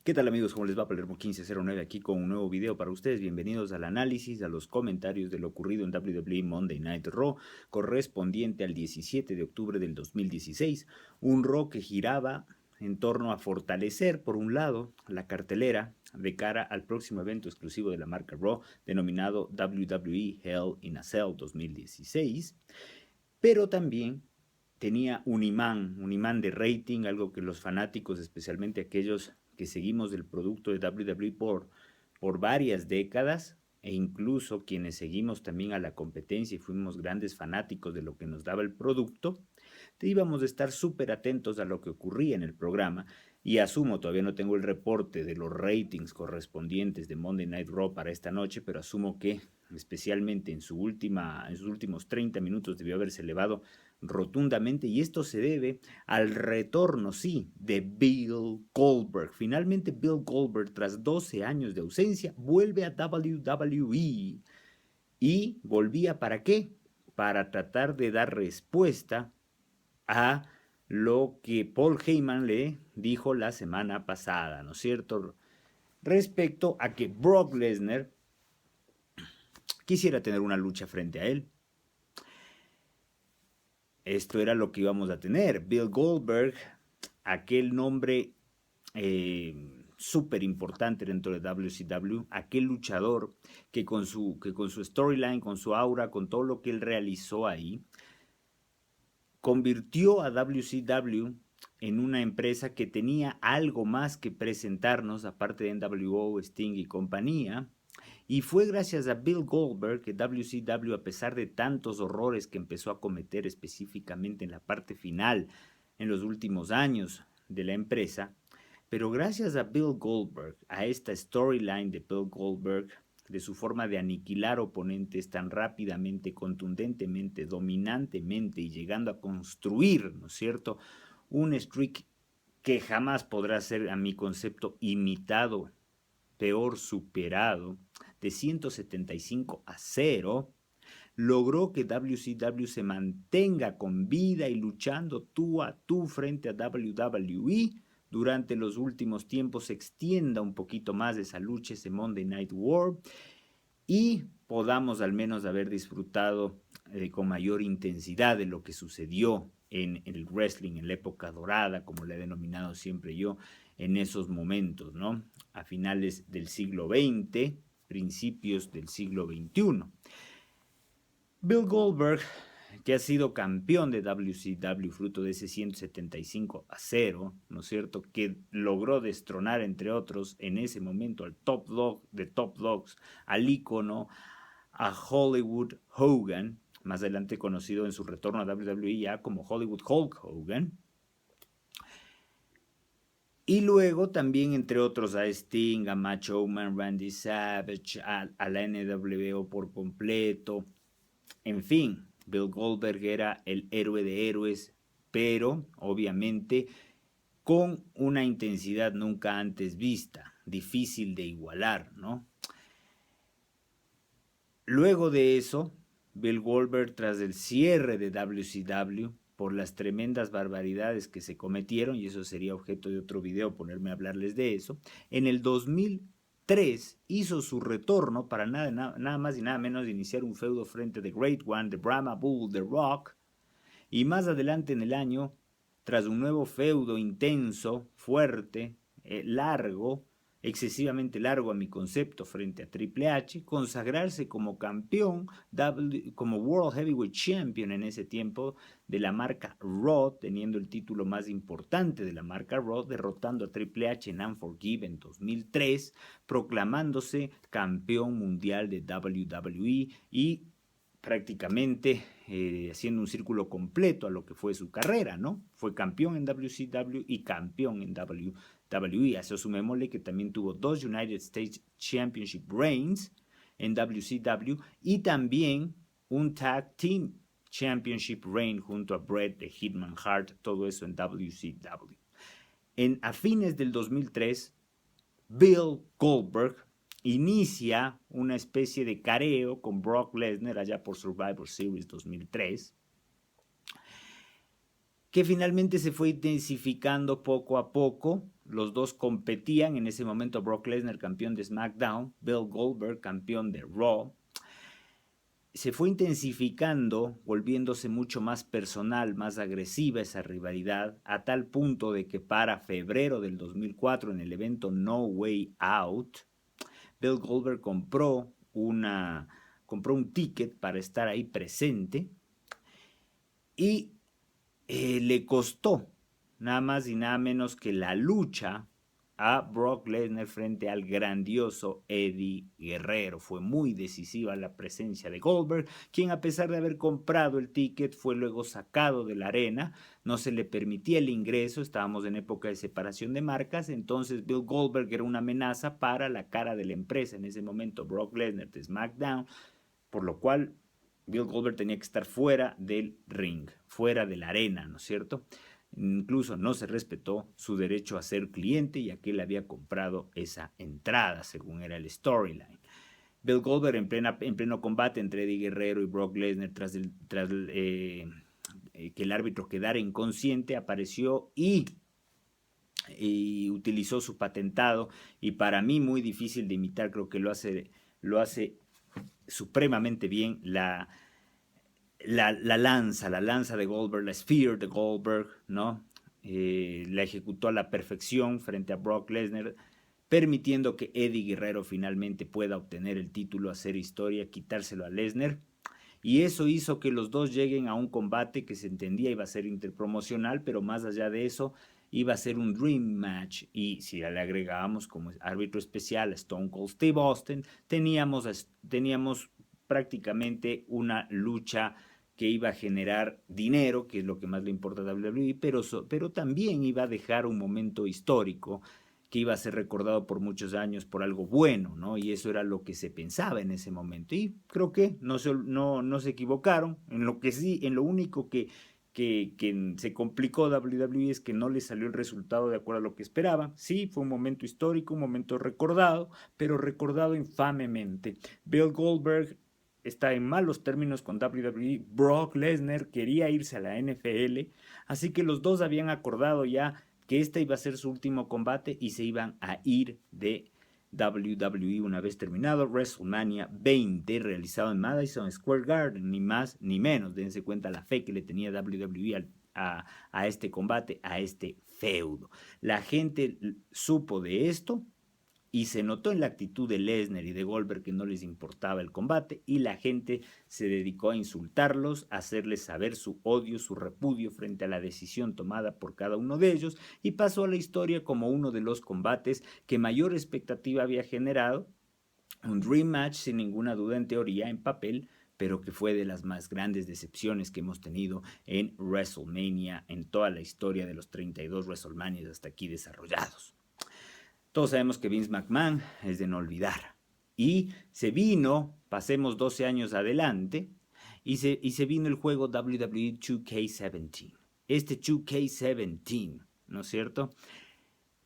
¿Qué tal amigos? ¿Cómo les va? Palermo 1509 aquí con un nuevo video para ustedes. Bienvenidos al análisis, a los comentarios de lo ocurrido en WWE Monday Night Raw, correspondiente al 17 de octubre del 2016. Un Raw que giraba en torno a fortalecer, por un lado, la cartelera de cara al próximo evento exclusivo de la marca Raw, denominado WWE Hell in a Cell 2016, pero también tenía un imán de rating, algo que los fanáticos, especialmente aquellos que seguimos el producto de WWE por varias décadas, e incluso quienes seguimos también a la competencia y fuimos grandes fanáticos de lo que nos daba el producto, íbamos a estar súper atentos a lo que ocurría en el programa. Y asumo, todavía no tengo el reporte de los ratings correspondientes de Monday Night Raw para esta noche, pero asumo que especialmente en sus últimos 30 minutos debió haberse elevado rotundamente, y esto se debe al retorno, sí, de Bill Goldberg. Finalmente Bill Goldberg, tras 12 años de ausencia, vuelve a WWE. ¿Y volvía para qué? Para tratar de dar respuesta a lo que Paul Heyman le dijo la semana pasada, ¿no es cierto? Respecto a que Brock Lesnar quisiera tener una lucha frente a él. Esto era lo que íbamos a tener. Bill Goldberg, aquel nombre súper importante dentro de WCW, aquel luchador que con su storyline, con su aura, con todo lo que él realizó ahí, convirtió a WCW en una empresa que tenía algo más que presentarnos, aparte de NWO, Sting y compañía. Y fue gracias a Bill Goldberg que WCW, a pesar de tantos horrores que empezó a cometer específicamente en la parte final, en los últimos años de la empresa, pero gracias a Bill Goldberg, a esta storyline de Bill Goldberg, de su forma de aniquilar oponentes tan rápidamente, contundentemente, dominantemente y llegando a construir, ¿no es cierto?, un streak que jamás podrá ser, a mi concepto, imitado, peor superado, de 175-0, logró que WCW se mantenga con vida y luchando tú a tú frente a WWE. Durante los últimos tiempos se extienda un poquito más esa lucha, ese Monday Night War, y podamos al menos haber disfrutado con mayor intensidad de lo que sucedió en el wrestling en la época dorada, como le he denominado siempre yo, en esos momentos, ¿no? A finales del siglo XX, principios del siglo XXI. Bill Goldberg, que ha sido campeón de WCW fruto de ese 175-0, ¿no es cierto?, que logró destronar, entre otros, en ese momento al top dog de top dogs, al ícono, a Hollywood Hogan, más adelante conocido en su retorno a WWE ya como Hollywood Hulk Hogan. Y luego también, entre otros, a Sting, a Macho Man, Randy Savage, a la NWO por completo. En fin, Bill Goldberg era el héroe de héroes, pero obviamente con una intensidad nunca antes vista, difícil de igualar, ¿no? Luego de eso, Bill Goldberg, tras el cierre de WCW, por las tremendas barbaridades que se cometieron, y eso sería objeto de otro video, ponerme a hablarles de eso, en el 2003 hizo su retorno para nada más y nada menos de iniciar un feudo frente a The Great One, The Brahma Bull, The Rock, y más adelante en el año, tras un nuevo feudo intenso, fuerte, largo, excesivamente largo a mi concepto frente a Triple H, consagrarse como campeón, como World Heavyweight Champion en ese tiempo de la marca Raw, teniendo el título más importante de la marca Raw, derrotando a Triple H en Unforgiven 2003, proclamándose campeón mundial de WWE y prácticamente haciendo un círculo completo a lo que fue su carrera, ¿no? Fue campeón en WCW y campeón en WWE. A eso sumémosle que también tuvo 2 United States Championship reigns en WCW y también un Tag Team Championship reign junto a Bret the Hitman Hart, todo eso en WCW. A fines del 2003, Bill Goldberg inicia una especie de careo con Brock Lesnar allá por Survivor Series 2003, que finalmente se fue intensificando poco a poco, los dos competían en ese momento. Brock Lesnar, campeón de SmackDown, Bill Goldberg, campeón de Raw. Se fue intensificando, volviéndose mucho más personal, más agresiva esa rivalidad, a tal punto de que para febrero del 2004, en el evento No Way Out, Bill Goldberg compró un ticket para estar ahí presente y le costó nada más y nada menos que la lucha a Brock Lesnar frente al grandioso Eddie Guerrero. Fue muy decisiva la presencia de Goldberg, quien a pesar de haber comprado el ticket fue luego sacado de la arena, no se le permitía el ingreso, estábamos en época de separación de marcas, entonces Bill Goldberg era una amenaza para la cara de la empresa, en ese momento Brock Lesnar de SmackDown, por lo cual Bill Goldberg tenía que estar fuera del ring, fuera de la arena, ¿no es cierto? Incluso no se respetó su derecho a ser cliente, ya que él había comprado esa entrada, según era el storyline. Bill Goldberg en pleno combate entre Eddie Guerrero y Brock Lesnar tras que el árbitro quedara inconsciente, apareció y utilizó su patentado y para mí muy difícil de imitar, creo que lo hace supremamente bien la lanza de Goldberg, la Spear de Goldberg, ¿no? La ejecutó a la perfección frente a Brock Lesnar, permitiendo que Eddie Guerrero finalmente pueda obtener el título, hacer historia, quitárselo a Lesnar. Y eso hizo que los dos lleguen a un combate que se entendía iba a ser interpromocional, pero más allá de eso iba a ser un Dream Match. Y si le agregábamos como árbitro especial a Stone Cold Steve Austin, teníamos prácticamente una lucha que iba a generar dinero, que es lo que más le importa a WWE, pero también iba a dejar un momento histórico que iba a ser recordado por muchos años por algo bueno, ¿no? Y eso era lo que se pensaba en ese momento. Y creo que no se equivocaron. En lo que sí, en lo único que se complicó WWE es que no le salió el resultado de acuerdo a lo que esperaban. Sí, fue un momento histórico, un momento recordado, pero recordado infamemente. Bill Goldberg está en malos términos con WWE. Brock Lesnar quería irse a la NFL, así que los dos habían acordado ya que este iba a ser su último combate y se iban a ir de WWE una vez terminado WrestleMania 20, realizado en Madison Square Garden, ni más ni menos. Dense cuenta la fe que le tenía WWE a este combate, a este feudo. La gente supo de esto y se notó en la actitud de Lesnar y de Goldberg que no les importaba el combate y la gente se dedicó a insultarlos, a hacerles saber su odio, su repudio frente a la decisión tomada por cada uno de ellos y pasó a la historia como uno de los combates que mayor expectativa había generado, un Dream Match sin ninguna duda en teoría, en papel, pero que fue de las más grandes decepciones que hemos tenido en WrestleMania, en toda la historia de los 32 WrestleManias hasta aquí desarrollados. Todos sabemos que Vince McMahon es de no olvidar. Y se vino, pasemos 12 años adelante, y se vino el juego WWE 2K17. Este 2K17, ¿no es cierto?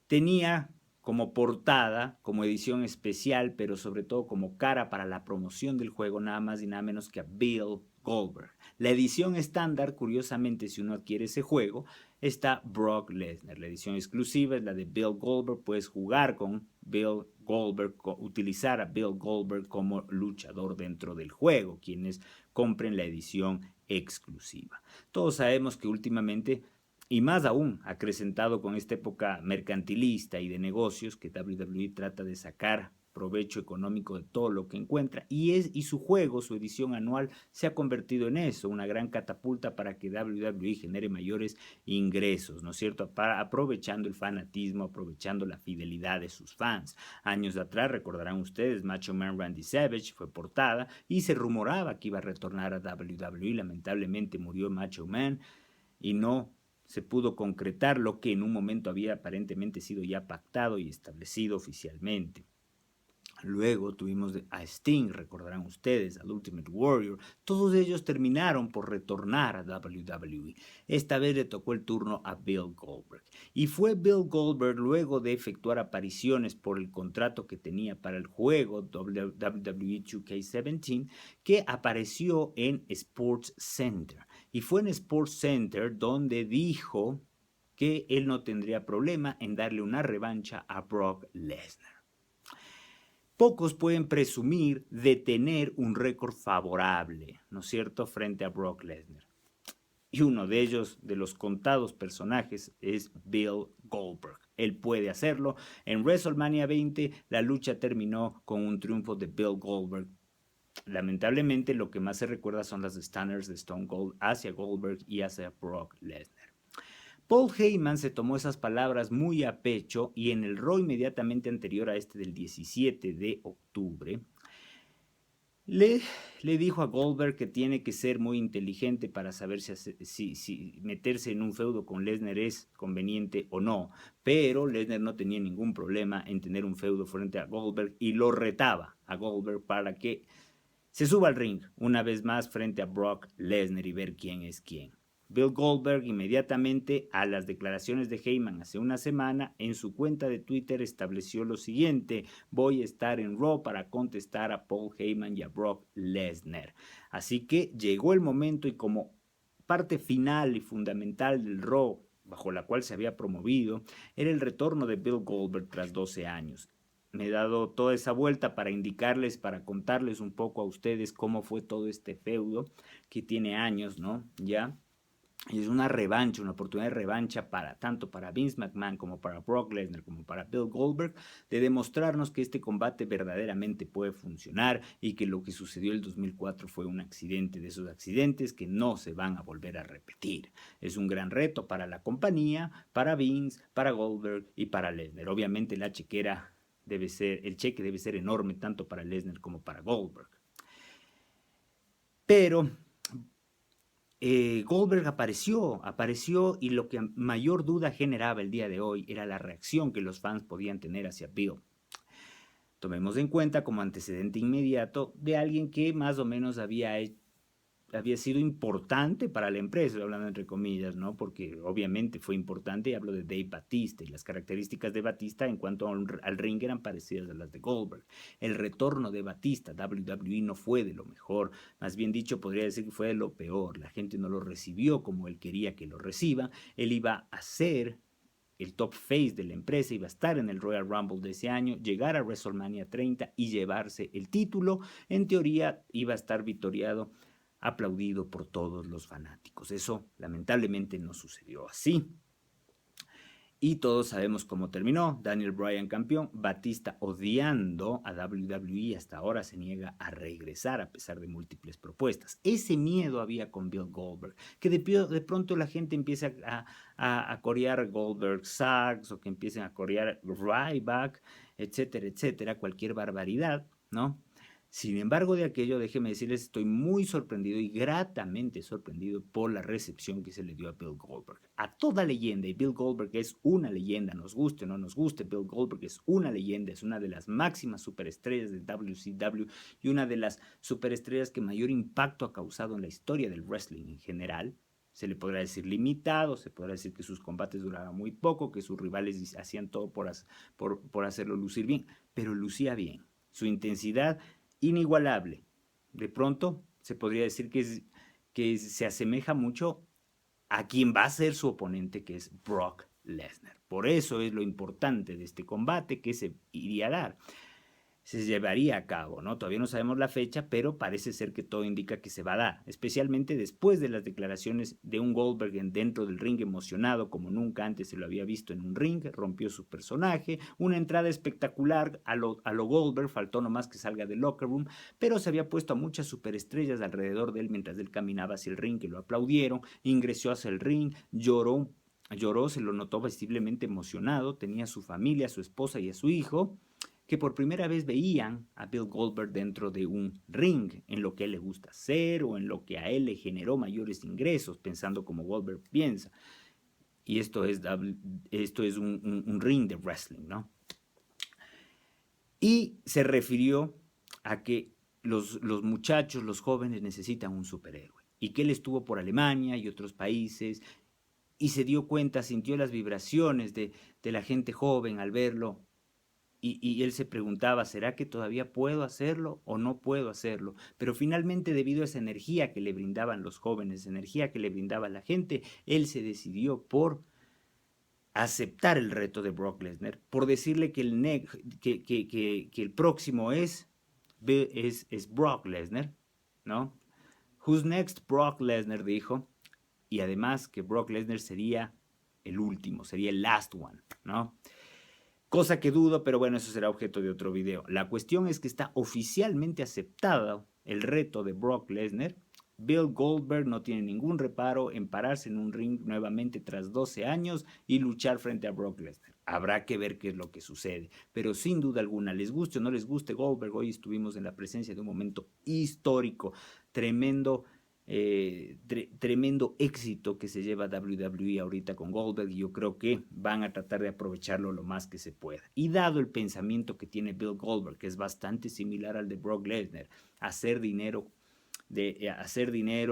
Tenía como portada, como edición especial, pero sobre todo como cara para la promoción del juego, nada más y nada menos que a Bill Goldberg. La edición estándar, curiosamente, si uno adquiere ese juego, está Brock Lesnar. La edición exclusiva es la de Bill Goldberg. Puedes jugar con Bill Goldberg, utilizar a Bill Goldberg como luchador dentro del juego, quienes compren la edición exclusiva. Todos sabemos que últimamente, y más aún acrecentado con esta época mercantilista y de negocios, que WWE trata de sacar provecho económico de todo lo que encuentra, y su juego, su edición anual, se ha convertido en eso, una gran catapulta para que WWE genere mayores ingresos, ¿no es cierto? Aprovechando el fanatismo, aprovechando la fidelidad de sus fans. Años atrás, recordarán ustedes, Macho Man Randy Savage fue portada y se rumoraba que iba a retornar a WWE. Lamentablemente murió Macho Man y no se pudo concretar lo que en un momento había aparentemente sido ya pactado y establecido oficialmente. Luego tuvimos a Sting, recordarán ustedes, al Ultimate Warrior. Todos ellos terminaron por retornar a WWE. Esta vez le tocó el turno a Bill Goldberg. Y fue Bill Goldberg, luego de efectuar apariciones por el contrato que tenía para el juego WWE 2K17, que apareció en Sports Center. Y fue en Sports Center donde dijo que él no tendría problema en darle una revancha a Brock Lesnar. Pocos pueden presumir de tener un récord favorable, ¿no es cierto?, frente a Brock Lesnar. Y uno de ellos, de los contados personajes, es Bill Goldberg. Él puede hacerlo. En WrestleMania 20, la lucha terminó con un triunfo de Bill Goldberg. Lamentablemente, lo que más se recuerda son las stunners de Stone Cold hacia Goldberg y hacia Brock Lesnar. Paul Heyman se tomó esas palabras muy a pecho y en el Raw inmediatamente anterior a este del 17 de octubre, le dijo a Goldberg que tiene que ser muy inteligente para saber si meterse en un feudo con Lesnar es conveniente o no, pero Lesnar no tenía ningún problema en tener un feudo frente a Goldberg y lo retaba a Goldberg para que se suba al ring una vez más frente a Brock Lesnar y ver quién es quién. Bill Goldberg inmediatamente a las declaraciones de Heyman hace una semana en su cuenta de Twitter estableció lo siguiente: voy a estar en Raw para contestar a Paul Heyman y a Brock Lesnar. Así que llegó el momento y como parte final y fundamental del Raw bajo la cual se había promovido era el retorno de Bill Goldberg tras 12 años. Me he dado toda esa vuelta para indicarles, para contarles un poco a ustedes cómo fue todo este feudo que tiene años, ¿no? Ya. Y es una revancha, una oportunidad de revancha para tanto para Vince McMahon como para Brock Lesnar como para Bill Goldberg de demostrarnos que este combate verdaderamente puede funcionar y que lo que sucedió el 2004 fue un accidente de esos accidentes que no se van a volver a repetir. Es un gran reto para la compañía, para Vince, para Goldberg y para Lesnar. Obviamente el cheque debe ser enorme tanto para Lesnar como para Goldberg. Pero Goldberg apareció y lo que mayor duda generaba el día de hoy era la reacción que los fans podían tener hacia Bill. Tomemos en cuenta como antecedente inmediato de alguien que más o menos había sido importante para la empresa, hablando entre comillas, ¿no? Porque obviamente fue importante, y hablo de Dave Batista, y las características de Batista en cuanto al ring eran parecidas a las de Goldberg. El retorno de Batista a WWE no fue de lo mejor, más bien dicho, podría decir que fue de lo peor. La gente no lo recibió como él quería que lo reciba. Él iba a ser el top face de la empresa, iba a estar en el Royal Rumble de ese año, llegar a WrestleMania 30 y llevarse el título. En teoría iba a estar victoriado, aplaudido por todos los fanáticos. Eso lamentablemente no sucedió así. Y todos sabemos cómo terminó. Daniel Bryan campeón, Batista odiando a WWE, hasta ahora se niega a regresar a pesar de múltiples propuestas. Ese miedo había con Bill Goldberg, que de pronto la gente empieza a corear Goldberg Sucks o que empiecen a corear Ryback, etcétera, etcétera, cualquier barbaridad, ¿no? Sin embargo, de aquello, déjeme decirles, estoy muy sorprendido y gratamente sorprendido por la recepción que se le dio a Bill Goldberg. A toda leyenda, y Bill Goldberg es una leyenda, nos guste o no nos guste, Bill Goldberg es una leyenda, es una de las máximas superestrellas de WCW y una de las superestrellas que mayor impacto ha causado en la historia del wrestling en general. Se le podrá decir limitado, se podrá decir que sus combates duraban muy poco, que sus rivales hacían todo por hacerlo lucir bien, pero lucía bien. Su intensidad inigualable. De pronto se podría decir que se asemeja mucho a quien va a ser su oponente, que es Brock Lesnar. Por eso es lo importante de este combate que se iría a dar. Se llevaría a cabo, ¿no? Todavía no sabemos la fecha, pero parece ser que todo indica que se va a dar, especialmente después de las declaraciones de un Goldberg dentro del ring emocionado como nunca antes se lo había visto en un ring, rompió su personaje, una entrada espectacular a lo Goldberg, faltó nomás que salga del locker room, pero se había puesto a muchas superestrellas alrededor de él mientras él caminaba hacia el ring, que lo aplaudieron, ingresó hacia el ring, lloró, se lo notó visiblemente emocionado, tenía a su familia, a su esposa y a su hijo, que por primera vez veían a Bill Goldberg dentro de un ring, en lo que a él le gusta hacer o en lo que a él le generó mayores ingresos, pensando como Goldberg piensa. Y esto es un ring de wrestling, ¿no? Y se refirió a que los muchachos, los jóvenes necesitan un superhéroe. Y que él estuvo por Alemania y otros países y se dio cuenta, sintió las vibraciones de la gente joven al verlo. Y él se preguntaba, ¿será que todavía puedo hacerlo o no puedo hacerlo? Pero finalmente, debido a esa energía que le brindaban los jóvenes, esa energía que le brindaba la gente, él se decidió por aceptar el reto de Brock Lesnar por decirle que el próximo es Brock Lesnar, ¿no? Who's next? Brock Lesnar dijo, y además que Brock Lesnar sería el último, sería el last one, ¿no? Cosa que dudo, pero bueno, eso será objeto de otro video. La cuestión es que está oficialmente aceptado el reto de Brock Lesnar. Bill Goldberg no tiene ningún reparo en pararse en un ring nuevamente tras 12 años y luchar frente a Brock Lesnar. Habrá que ver qué es lo que sucede, pero sin duda alguna, les guste o no les guste Goldberg, hoy estuvimos en la presencia de un momento histórico, tremendo tremendo éxito que se lleva WWE ahorita con Goldberg, y yo creo que van a tratar de aprovecharlo lo más que se pueda. Y dado el pensamiento que tiene Bill Goldberg, que es bastante similar al de Brock Lesnar, hacer dinero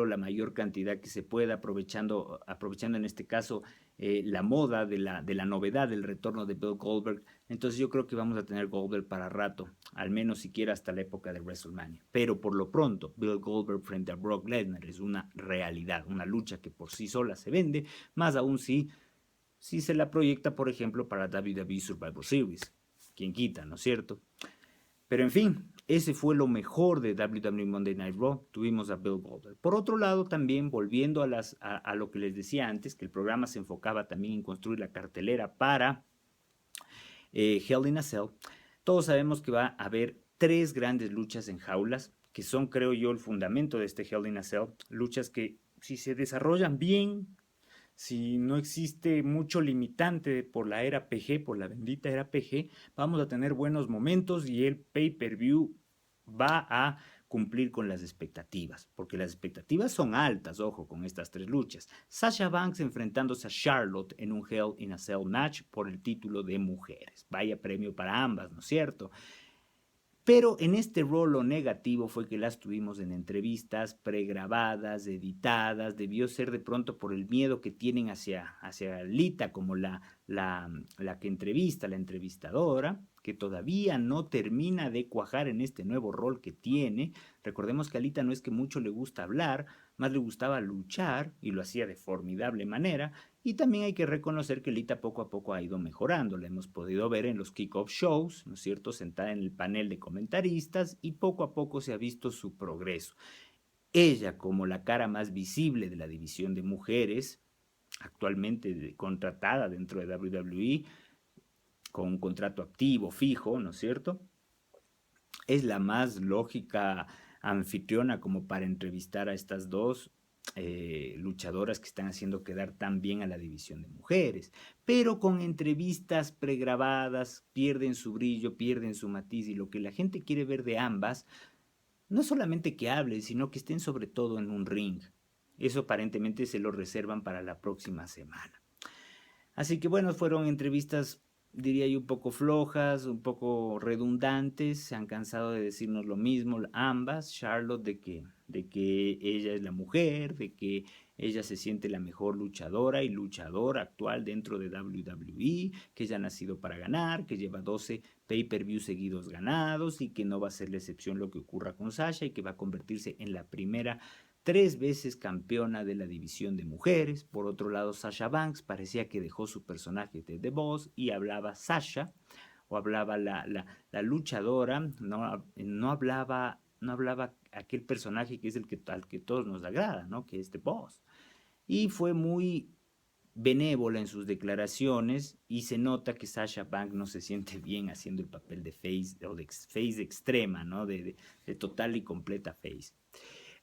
la mayor cantidad que se pueda, aprovechando en este caso la moda de la novedad del retorno de Bill Goldberg. Entonces yo creo que vamos a tener Goldberg para rato, al menos siquiera hasta la época de WrestleMania. Pero por lo pronto, Bill Goldberg frente a Brock Lesnar es una realidad, una lucha que por sí sola se vende, más aún si se la proyecta, por ejemplo, para WWE Survivor Series. ¿Quién quita, no es cierto? Pero en fin, ese fue lo mejor de WWE Monday Night Raw. Tuvimos a Bill Goldberg. Por otro lado, también volviendo a lo que les decía antes, que el programa se enfocaba también en construir la cartelera para Hell in a Cell. Todos sabemos que va a haber 3 grandes luchas en jaulas, que son, creo yo, el fundamento de este Hell in a Cell. Luchas que, si se desarrollan bien, si no existe mucho limitante por la era PG, por la bendita era PG, vamos a tener buenos momentos y el pay-per-view va a cumplir con las expectativas, porque las expectativas son altas, ojo, con estas 3 luchas. Sasha Banks enfrentándose a Charlotte en un Hell in a Cell match por el título de mujeres. Vaya premio para ambas, ¿no es cierto? Pero en este rol negativo fue que las tuvimos en entrevistas pregrabadas, editadas, debió ser de pronto por el miedo que tienen hacia Lita como la que entrevista, la entrevistadora, que todavía no termina de cuajar en este nuevo rol que tiene. Recordemos que a Lita no es que mucho le gusta hablar, más le gustaba luchar y lo hacía de formidable manera. Y también hay que reconocer que Lita poco a poco ha ido mejorando. La hemos podido ver en los kickoff shows, ¿no es cierto?, sentada en el panel de comentaristas, y poco a poco se ha visto su progreso. Ella, como la cara más visible de la división de mujeres, actualmente contratada dentro de WWE, con un contrato activo, fijo, ¿no es cierto?, es la más lógica anfitriona como para entrevistar a estas dos luchadoras que están haciendo quedar tan bien a la división de mujeres. Pero con entrevistas pregrabadas pierden su brillo, pierden su matiz, y lo que la gente quiere ver de ambas, no solamente que hablen, sino que estén sobre todo en un ring. Eso aparentemente se lo reservan para la próxima semana. Así que bueno, fueron entrevistas, diría yo, un poco flojas, un poco redundantes. Se han cansado de decirnos lo mismo ambas. Charlotte de que ella es la mujer, de que ella se siente la mejor luchadora y luchadora actual dentro de WWE, que ella ha nacido para ganar, que lleva 12 pay-per-view seguidos ganados y que no va a ser la excepción lo que ocurra con Sasha, y que va a convertirse en la primera 3 veces campeona de la división de mujeres. Por otro lado, Sasha Banks parecía que dejó su personaje de The Boss y hablaba Sasha, o hablaba la luchadora, no hablaba aquel personaje que es al que todos nos agrada, ¿no?, que es The Boss. Y fue muy benévola en sus declaraciones, y se nota que Sasha Banks no se siente bien haciendo el papel de face, o de face extrema, ¿no?, de total y completa face.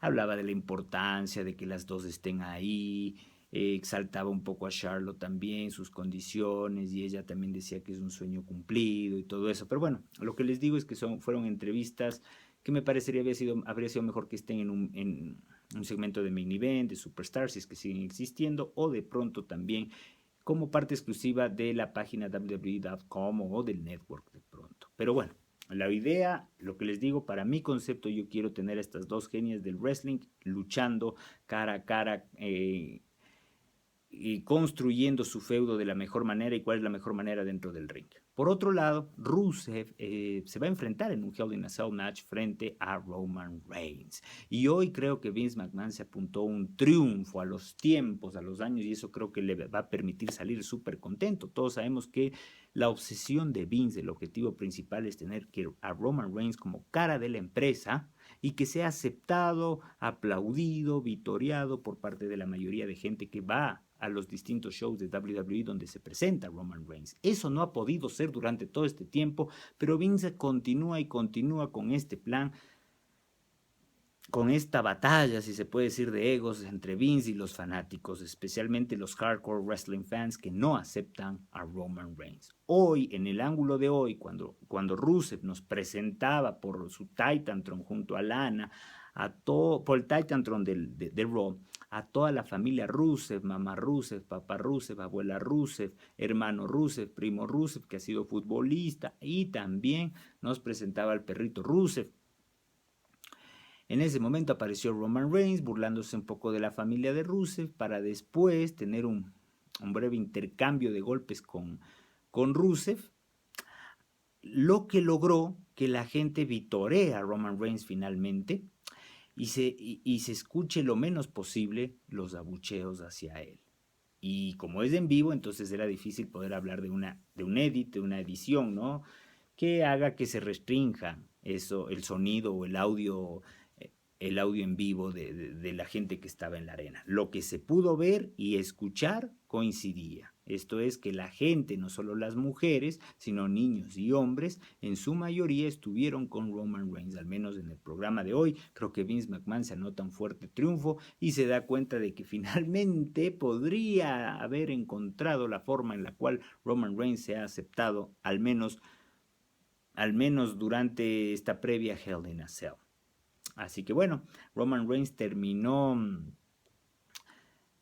Hablaba de la importancia de que las dos estén ahí, exaltaba un poco a Charlotte también, sus condiciones, y ella también decía que es un sueño cumplido y todo eso. Pero bueno, lo que les digo es que fueron entrevistas que me parecería habría sido mejor que estén en un segmento de main event, de Superstars, si es que siguen existiendo, o de pronto también como parte exclusiva de la página www.com o del network de pronto. Pero bueno, la idea, lo que les digo, para mi concepto, yo quiero tener a estas dos genias del wrestling luchando cara a cara, y construyendo su feudo de la mejor manera. ¿Y cuál es la mejor manera? Dentro del ring. Por otro lado, Rusev se va a enfrentar en un Hell in a Cell match frente a Roman Reigns. Y hoy creo que Vince McMahon se apuntó un triunfo a los tiempos, a los años, y eso creo que le va a permitir salir súper contento. Todos sabemos que la obsesión de Vince, el objetivo principal es tener a Roman Reigns como cara de la empresa y que sea aceptado, aplaudido, vitoriado por parte de la mayoría de gente que va a los distintos shows de WWE donde se presenta Roman Reigns. Eso no ha podido ser durante todo este tiempo, pero Vince continúa y continúa con este plan, con esta batalla, si se puede decir, de egos entre Vince y los fanáticos, especialmente los hardcore wrestling fans que no aceptan a Roman Reigns. Hoy, en el ángulo de hoy, cuando Rusev nos presentaba por su Titantron junto a Lana, por el Titantron de Raw, a toda la familia Rusev, mamá Rusev, papá Rusev, abuela Rusev, hermano Rusev, primo Rusev, que ha sido futbolista, y también nos presentaba al perrito Rusev. En ese momento apareció Roman Reigns burlándose un poco de la familia de Rusev para después tener un breve intercambio de golpes con Rusev, lo que logró que la gente vitoree a Roman Reigns finalmente y se escuche lo menos posible los abucheos hacia él. Y como es en vivo, entonces era difícil poder hablar de un edit, de una edición, ¿no? Que haga que se restrinja eso, el sonido o el audio en vivo de la gente que estaba en la arena. Lo que se pudo ver y escuchar coincidía. Esto es que la gente, no solo las mujeres, sino niños y hombres, en su mayoría estuvieron con Roman Reigns, al menos en el programa de hoy. Creo que Vince McMahon se anota un fuerte triunfo y se da cuenta de que finalmente podría haber encontrado la forma en la cual Roman Reigns se ha aceptado, al menos durante esta previa Hell in a Cell. Así que bueno, Roman Reigns terminó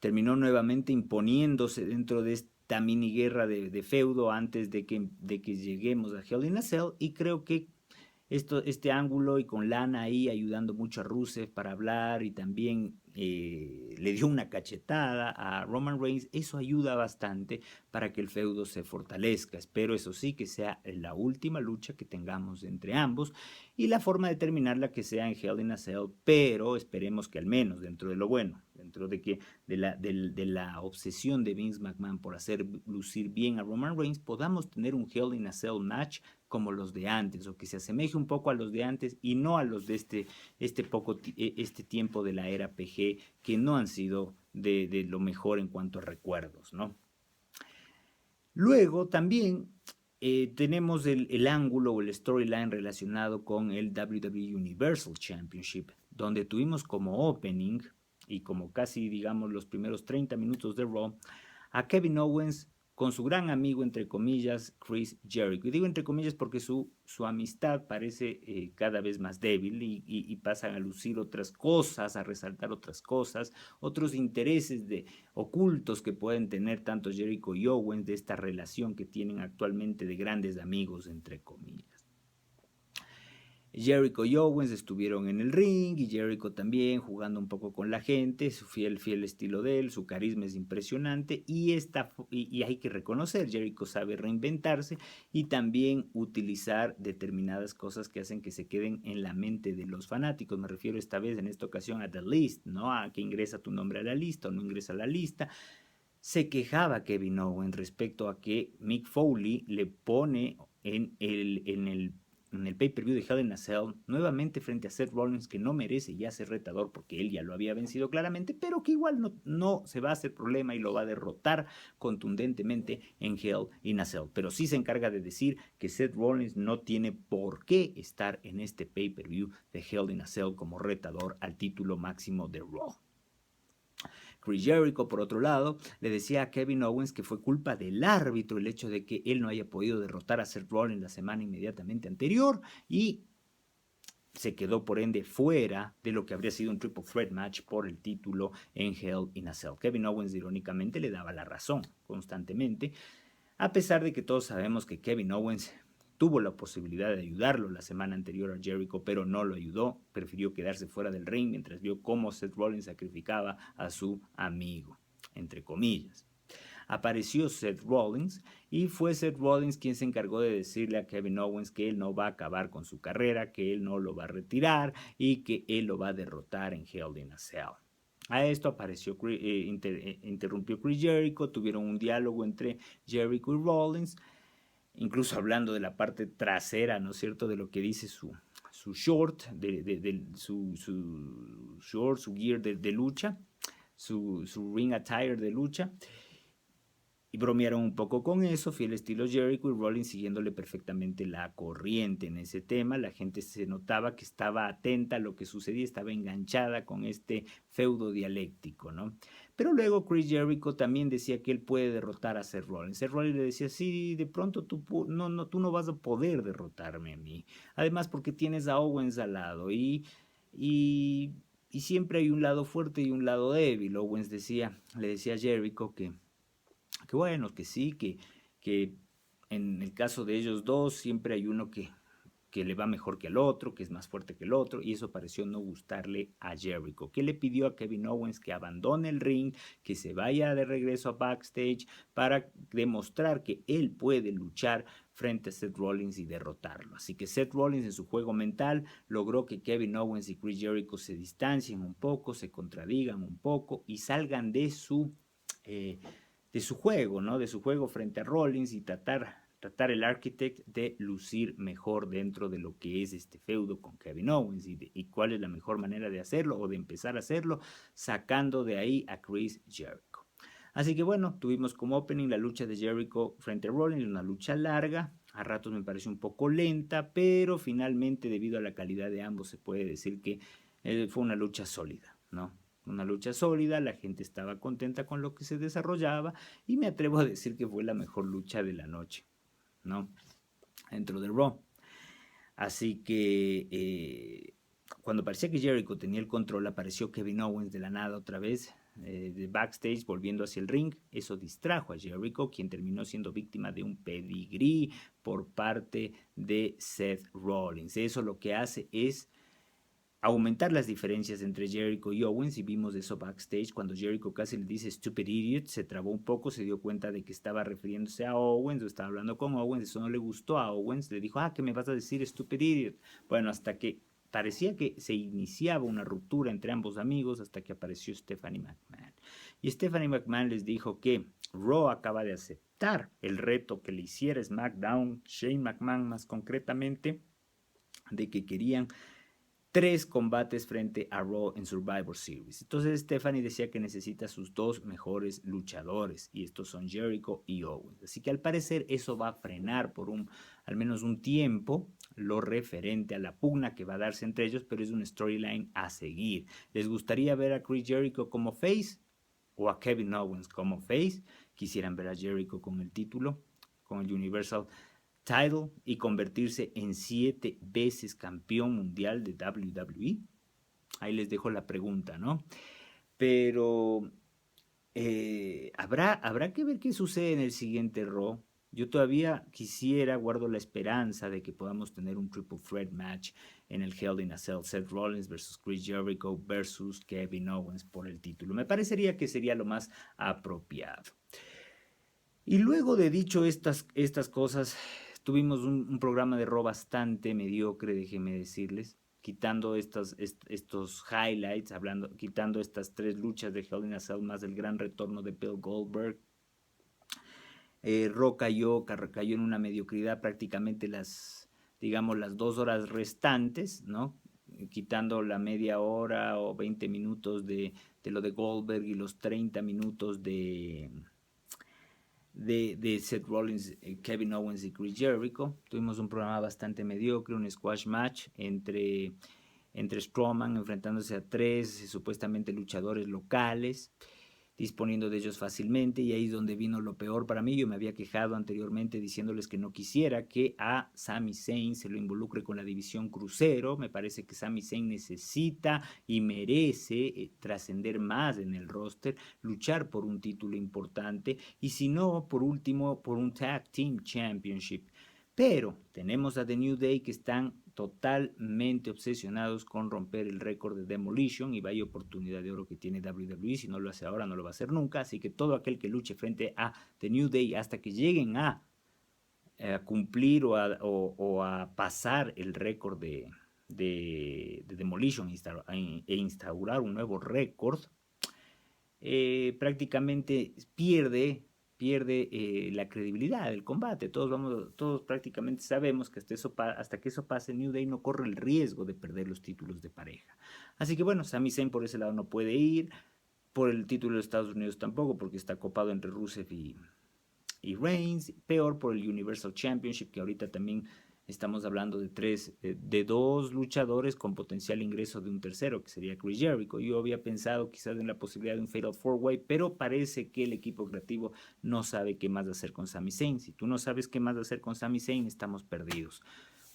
nuevamente imponiéndose dentro de esta mini guerra de feudo antes de que lleguemos a Hell in a Cell, y creo que este ángulo y con Lana ahí ayudando mucho a Rusev para hablar y también le dio una cachetada a Roman Reigns, eso ayuda bastante para que el feudo se fortalezca. Espero eso sí que sea la última lucha que tengamos entre ambos y la forma de terminarla que sea en Hell in a Cell, pero esperemos que al menos dentro de lo bueno, dentro de la obsesión de Vince McMahon por hacer lucir bien a Roman Reigns, podamos tener un Hell in a Cell match como los de antes, o que se asemeje un poco a los de antes y no a los de este tiempo de la era PG, que no han sido de lo mejor en cuanto a recuerdos, ¿no? Luego también tenemos el ángulo o el storyline relacionado con el WWE Universal Championship, donde tuvimos como opening y como casi, digamos, los primeros 30 minutos de Raw a Kevin Owens con su gran amigo, entre comillas, Chris Jericho. Y digo entre comillas porque su amistad parece cada vez más débil y pasan a lucir otras cosas, a resaltar otras cosas, otros intereses ocultos que pueden tener tanto Jericho y Owens de esta relación que tienen actualmente de grandes amigos, entre comillas. Jericho y Owens estuvieron en el ring y Jericho también jugando un poco con la gente, su fiel estilo de él, su carisma es impresionante y hay que reconocer, Jericho sabe reinventarse y también utilizar determinadas cosas que hacen que se queden en la mente de los fanáticos. Me refiero en esta ocasión a The List, ¿no? A que ingresa tu nombre a la lista o no ingresa a la lista. Se quejaba Kevin Owens respecto a que Mick Foley le pone en el pay-per-view de Hell in a Cell nuevamente frente a Seth Rollins, que no merece ya ser retador porque él ya lo había vencido claramente, pero que igual no se va a hacer problema y lo va a derrotar contundentemente en Hell in a Cell. Pero sí se encarga de decir que Seth Rollins no tiene por qué estar en este pay-per-view de Hell in a Cell como retador al título máximo de Raw. Chris Jericho, por otro lado, le decía a Kevin Owens que fue culpa del árbitro el hecho de que él no haya podido derrotar a Seth Rollins la semana inmediatamente anterior y se quedó por ende fuera de lo que habría sido un triple threat match por el título en Hell in a Cell. Kevin Owens irónicamente le daba la razón constantemente, a pesar de que todos sabemos que Kevin Owens tuvo la posibilidad de ayudarlo la semana anterior a Jericho, pero no lo ayudó, prefirió quedarse fuera del ring mientras vio cómo Seth Rollins sacrificaba a su amigo, entre comillas. apareció Seth Rollins y fue Seth Rollins quien se encargó de decirle a Kevin Owens que él no va a acabar con su carrera, que él no lo va a retirar y que él lo va a derrotar en Hell in a Cell. A esto apareció, interrumpió Chris Jericho, tuvieron un diálogo entre Jericho y Rollins, incluso hablando de la parte trasera, ¿no es cierto?, de lo que dice su short, su short, su gear de lucha, su ring attire de lucha. Y bromearon un poco con eso, fiel estilo Jericho y Rollins siguiéndole perfectamente la corriente en ese tema. La gente se notaba que estaba atenta a lo que sucedía, estaba enganchada con este feudo dialéctico, ¿no? Pero luego Chris Jericho también decía que él puede derrotar a Seth Rollins. Seth Rollins le decía, sí, de pronto tú no vas a poder derrotarme a mí. Además porque tienes a Owens al lado y siempre hay un lado fuerte y un lado débil. Owens le decía a Jericho que bueno, que sí, que en el caso de ellos dos siempre hay uno que le va mejor que el otro, que es más fuerte que el otro, y eso pareció no gustarle a Jericho, que le pidió a Kevin Owens que abandone el ring, que se vaya de regreso a backstage para demostrar que él puede luchar frente a Seth Rollins y derrotarlo. Así que Seth Rollins en su juego mental logró que Kevin Owens y Chris Jericho se distancien un poco, se contradigan un poco y salgan de su juego, ¿no? De su juego frente a Rollins y tratar el Architect de lucir mejor dentro de lo que es este feudo con Kevin Owens y cuál es la mejor manera de hacerlo o de empezar a hacerlo, sacando de ahí a Chris Jericho. Así que bueno, tuvimos como opening la lucha de Jericho frente a Rollins, una lucha larga, a ratos me pareció un poco lenta, pero finalmente debido a la calidad de ambos se puede decir que fue una lucha sólida, ¿no? Una lucha sólida, la gente estaba contenta con lo que se desarrollaba y me atrevo a decir que fue la mejor lucha de la noche, ¿no? Dentro de Raw. Así que cuando parecía que Jericho tenía el control, apareció Kevin Owens de la nada otra vez, de backstage, volviendo hacia el ring. Eso distrajo a Jericho, quien terminó siendo víctima de un pedigrí por parte de Seth Rollins. Eso lo que hace es aumentar las diferencias entre Jericho y Owens, y vimos eso backstage cuando Jericho casi le dice stupid idiot, se trabó un poco, se dio cuenta de que estaba refiriéndose a Owens o estaba hablando con Owens, eso no le gustó a Owens, le dijo, ¿qué me vas a decir stupid idiot? Bueno, hasta que parecía que se iniciaba una ruptura entre ambos amigos hasta que apareció Stephanie McMahon. Y Stephanie McMahon les dijo que Raw acaba de aceptar el reto que le hiciera SmackDown, Shane McMahon más concretamente, de que querían 3 combates frente a Raw en Survivor Series. Entonces Stephanie decía que necesita sus 2 mejores luchadores y estos son Jericho y Owens. Así que al parecer eso va a frenar por al menos un tiempo lo referente a la pugna que va a darse entre ellos, pero es un storyline a seguir. ¿Les gustaría ver a Chris Jericho como face o a Kevin Owens como face? ¿Quisieran ver a Jericho con el título, con el Universal Title y convertirse en 7 veces campeón mundial de WWE? Ahí les dejo la pregunta, ¿no? Pero habrá que ver qué sucede en el siguiente Raw. Yo todavía guardo la esperanza de que podamos tener un triple threat match en el Hell in a Cell, Seth Rollins versus Chris Jericho versus Kevin Owens por el título. Me parecería que sería lo más apropiado. Y luego de dicho estas cosas, tuvimos un programa de Raw bastante mediocre, déjenme decirles, quitando estos highlights, quitando estas 3 luchas de Hell in a Cell más el gran retorno de Bill Goldberg. Raw cayó en una mediocridad prácticamente las 2 horas restantes, ¿no? Quitando la media hora o 20 minutos de lo de Goldberg y los 30 minutos de Seth Rollins, Kevin Owens y Chris Jericho. Tuvimos un programa bastante mediocre, un squash match entre Strowman enfrentándose a 3 supuestamente luchadores locales, disponiendo de ellos fácilmente, y ahí es donde vino lo peor para mí. Yo me había quejado anteriormente diciéndoles que no quisiera que a Sami Zayn se lo involucre con la división crucero. Me parece que Sami Zayn necesita y merece trascender más en el roster, luchar por un título importante y si no, por último, por un Tag Team Championship. Pero tenemos a The New Day que están totalmente obsesionados con romper el récord de Demolition y vaya oportunidad de oro que tiene WWE. Si no lo hace ahora, no lo va a hacer nunca. Así que todo aquel que luche frente a The New Day hasta que lleguen a cumplir o a pasar el récord de Demolition e instaurar un nuevo récord, prácticamente pierde la credibilidad del combate. Todos prácticamente sabemos que hasta que eso pase, New Day no corre el riesgo de perder los títulos de pareja. Así que bueno, Sami Zayn por ese lado no puede ir, por el título de Estados Unidos tampoco, porque está copado entre Rusev y Reigns, peor por el Universal Championship, que ahorita también estamos hablando de dos luchadores con potencial ingreso de un tercero, que sería Chris Jericho. Yo había pensado quizás en la posibilidad de un Fatal 4-Way, pero parece que el equipo creativo no sabe qué más hacer con Sami Zayn. Si tú no sabes qué más hacer con Sami Zayn, estamos perdidos.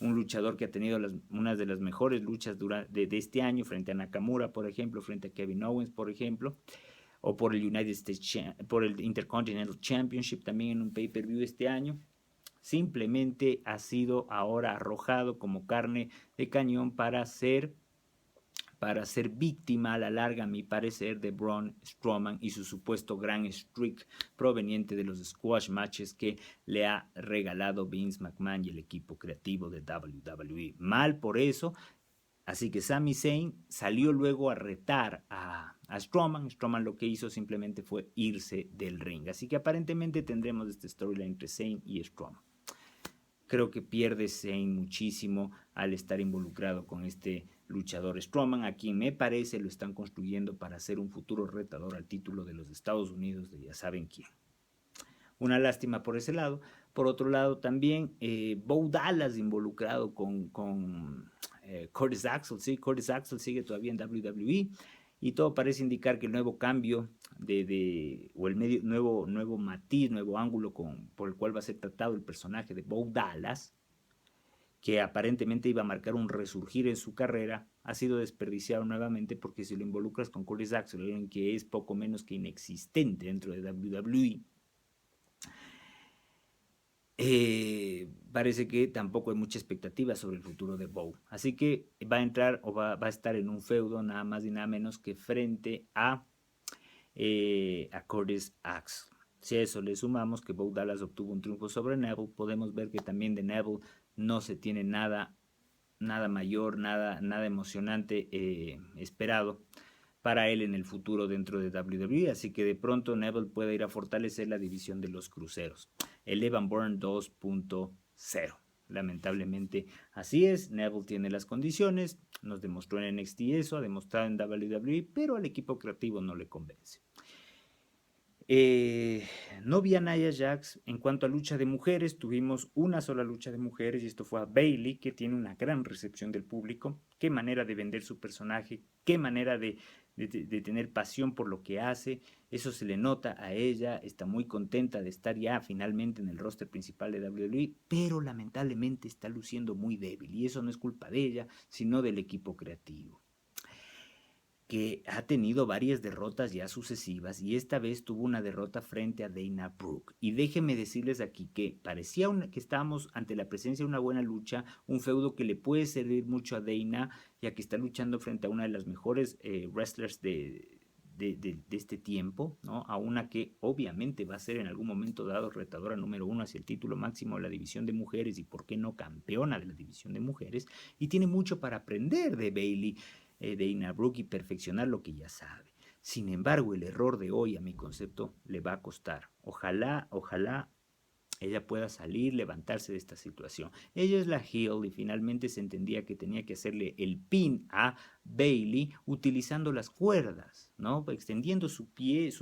Un luchador que ha tenido una de las mejores luchas de este año frente a Nakamura, por ejemplo, frente a Kevin Owens, por ejemplo, o por el por el Intercontinental Championship también en un pay-per-view este año, simplemente ha sido ahora arrojado como carne de cañón para ser víctima a la larga, a mi parecer, de Braun Strowman y su supuesto gran streak proveniente de los squash matches que le ha regalado Vince McMahon y el equipo creativo de WWE. Mal por eso. Así que Sami Zayn salió luego a retar a Strowman. Strowman lo que hizo simplemente fue irse del ring. Así que aparentemente tendremos este storyline entre Zayn y Strowman. Creo que pierde Zayn muchísimo al estar involucrado con este luchador Strowman, a quien me parece lo están construyendo para ser un futuro retador al título de los Estados Unidos de ya saben quién. Una lástima por ese lado. Por otro lado también Bo Dallas involucrado con Curtis Axel. Sí, Curtis Axel sigue todavía en WWE y todo parece indicar que el nuevo cambio o el nuevo matiz, nuevo ángulo por el cual va a ser tratado el personaje de Bo Dallas, que aparentemente iba a marcar un resurgir en su carrera, ha sido desperdiciado nuevamente porque si lo involucras con Curtis Axel, alguien que es poco menos que inexistente dentro de WWE, parece que tampoco hay mucha expectativa sobre el futuro de Bo. Así que va a entrar o va a estar en un feudo nada más y nada menos que frente a Curtis Axel. Si a eso le sumamos que Bo Dallas obtuvo un triunfo sobre Neville, podemos ver que también de Neville no se tiene nada mayor, nada emocionante esperado para él en el futuro dentro de WWE, así que de pronto Neville puede ir a fortalecer la división de los cruceros, el Evan Bourne 2.0. Lamentablemente así es, Neville tiene las condiciones, nos demostró en NXT eso, ha demostrado en WWE, pero al equipo creativo no le convence. No vi a Nia Jax. En cuanto a lucha de mujeres, tuvimos una sola lucha de mujeres y esto fue a Bayley, que tiene una gran recepción del público. Qué manera de vender su personaje, qué manera de tener pasión por lo que hace. Eso se le nota a ella, está muy contenta de estar ya finalmente en el roster principal de WWE, pero lamentablemente está luciendo muy débil y eso no es culpa de ella, sino del equipo creativo, que ha tenido varias derrotas ya sucesivas y esta vez tuvo una derrota frente a Dana Brooke. Y déjenme decirles aquí que parecía que estábamos ante la presencia de una buena lucha, un feudo que le puede servir mucho a Dana, ya que está luchando frente a una de las mejores wrestlers de este tiempo, ¿no? A una que obviamente va a ser en algún momento dado retadora número 1 hacia el título máximo de la división de mujeres y por qué no campeona de la división de mujeres, y tiene mucho para aprender de Bayley, Dana Brooke, y perfeccionar lo que ya sabe. Sin embargo, el error de hoy a mi concepto le va a costar. Ojalá ella pueda salir, levantarse de esta situación. Ella es la heel y finalmente se entendía que tenía que hacerle el pin a Bayley utilizando las cuerdas, ¿no? Extendiendo sus pies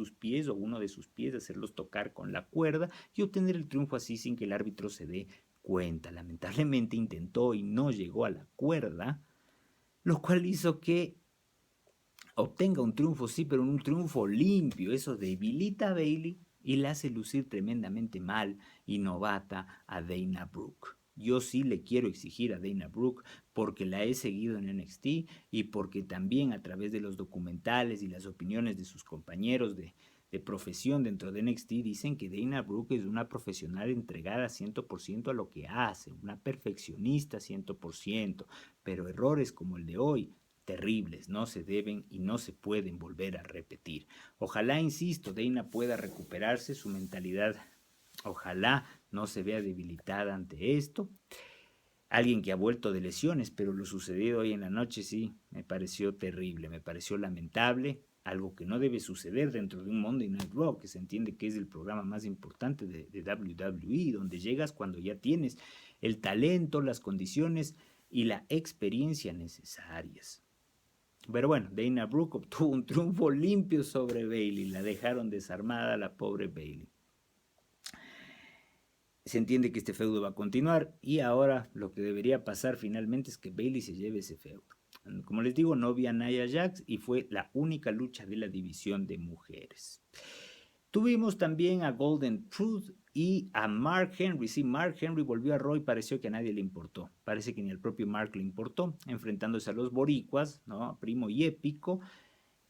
o uno de sus pies, hacerlos tocar con la cuerda y obtener el triunfo así sin que el árbitro se dé cuenta. Lamentablemente intentó y no llegó a la cuerda, lo cual hizo que obtenga un triunfo, sí, pero un triunfo limpio. Eso debilita a Bayley y la hace lucir tremendamente mal y novata a Dana Brooke. Yo sí le quiero exigir a Dana Brooke porque la he seguido en NXT y porque también a través de los documentales y las opiniones de sus compañeros de profesión dentro de NXT dicen que Dana Brooke es una profesional entregada 100% a lo que hace, una perfeccionista 100%, pero errores como el de hoy, terribles, no se deben y no se pueden volver a repetir. Ojalá, insisto, Dana pueda recuperarse su mentalidad, ojalá no se vea debilitada ante esto. Alguien que ha vuelto de lesiones, pero lo sucedido hoy en la noche sí me pareció terrible, me pareció lamentable, algo que no debe suceder dentro de un Monday Night Raw, que se entiende que es el programa más importante de WWE, donde llegas cuando ya tienes el talento, las condiciones y la experiencia necesarias. Pero bueno, Dana Brooke obtuvo un triunfo limpio sobre Bayley, la dejaron desarmada a la pobre Bayley. Se entiende que este feudo va a continuar y ahora lo que debería pasar finalmente es que Bayley se lleve ese feudo. Como les digo, no vi a Nia Jax y fue la única lucha de la división de mujeres. Tuvimos también a Golden Truth y a Mark Henry. Sí, Mark Henry volvió a Raw y pareció que a nadie le importó. Parece que ni al propio Mark le importó, enfrentándose a los boricuas, ¿no? Primo y Épico,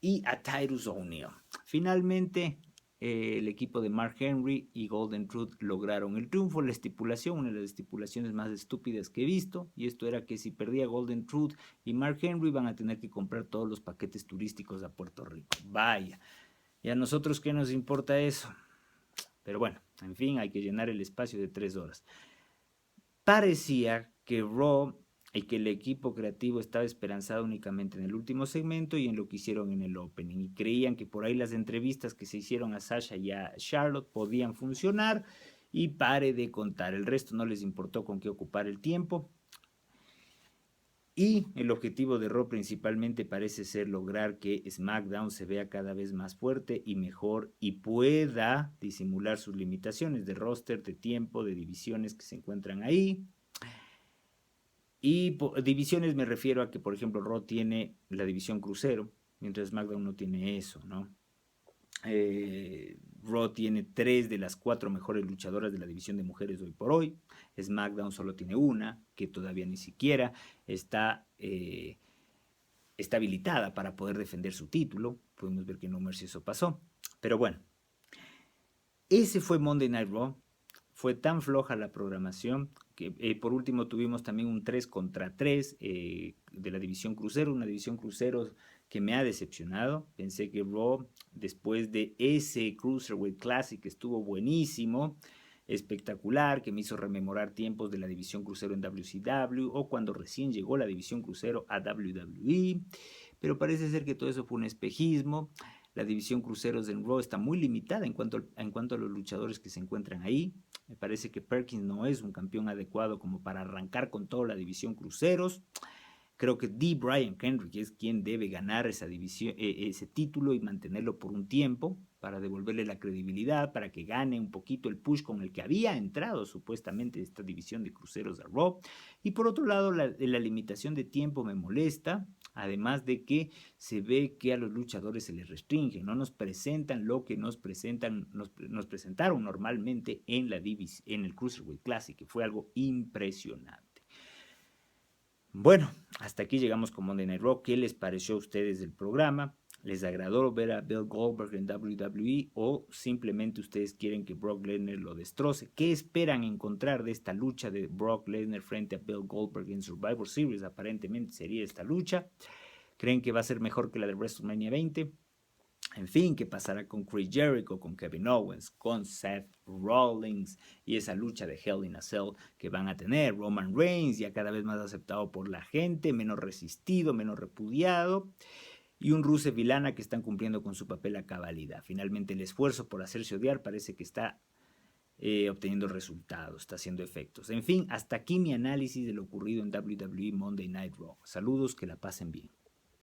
y a Titus O'Neil. Finalmente, el equipo de Mark Henry y Golden Truth lograron el triunfo. La estipulación, una de las estipulaciones más estúpidas que he visto, y esto era que si perdía Golden Truth y Mark Henry iban a tener que comprar todos los paquetes turísticos a Puerto Rico. Vaya, ¿y a nosotros qué nos importa eso? Pero bueno, en fin, hay que llenar el espacio de 3 horas. Parecía que Raw y que el equipo creativo estaba esperanzado únicamente en el último segmento y en lo que hicieron en el opening, y creían que por ahí las entrevistas que se hicieron a Sasha y a Charlotte podían funcionar, y pare de contar, el resto no les importó con qué ocupar el tiempo. Y el objetivo de Raw principalmente parece ser lograr que SmackDown se vea cada vez más fuerte y mejor y pueda disimular sus limitaciones de roster, de tiempo, de divisiones que se encuentran ahí. Y divisiones me refiero a que, por ejemplo, Raw tiene la división crucero, mientras SmackDown no tiene eso, ¿no? Raw tiene 3 de las 4 mejores luchadoras de la división de mujeres hoy por hoy. SmackDown solo tiene una, que todavía ni siquiera está habilitada para poder defender su título. Podemos ver que en No Mercy eso pasó. Pero bueno, ese fue Monday Night Raw. Fue tan floja la programación que por último tuvimos también un 3 contra 3 de la división crucero, una división crucero que me ha decepcionado. Pensé que Raw, después de ese Cruiserweight Classic, estuvo buenísimo, espectacular, que me hizo rememorar tiempos de la división crucero en WCW o cuando recién llegó la división crucero a WWE, pero parece ser que todo eso fue un espejismo. La división cruceros en Raw está muy limitada en cuanto a los luchadores que se encuentran ahí. Me parece que Perkins no es un campeón adecuado como para arrancar con toda la división cruceros. Creo que Brian Kendrick es quien debe ganar esa división, ese título y mantenerlo por un tiempo para devolverle la credibilidad, para que gane un poquito el push con el que había entrado supuestamente esta división de cruceros a Raw. Y por otro lado, la limitación de tiempo me molesta, además de que se ve que a los luchadores se les restringe, no nos presentan lo que nos presentaron normalmente en el Cruiserweight Classic, que fue algo impresionante. Bueno, hasta aquí llegamos con Monday Night Raw. ¿Qué les pareció a ustedes del programa? ¿Les agradó ver a Bill Goldberg en WWE o simplemente ustedes quieren que Brock Lesnar lo destroce? ¿Qué esperan encontrar de esta lucha de Brock Lesnar frente a Bill Goldberg en Survivor Series? Aparentemente sería esta lucha. ¿Creen que va a ser mejor que la de WrestleMania 20? En fin, ¿qué pasará con Chris Jericho, con Kevin Owens, con Seth Rollins y esa lucha de Hell in a Cell que van a tener? Roman Reigns ya cada vez más aceptado por la gente, menos resistido, menos repudiado. Y un Rusev y Lana que están cumpliendo con su papel a cabalidad. Finalmente el esfuerzo por hacerse odiar parece que está obteniendo resultados, está haciendo efectos. En fin, hasta aquí mi análisis de lo ocurrido en WWE Monday Night Raw. Saludos, que la pasen bien.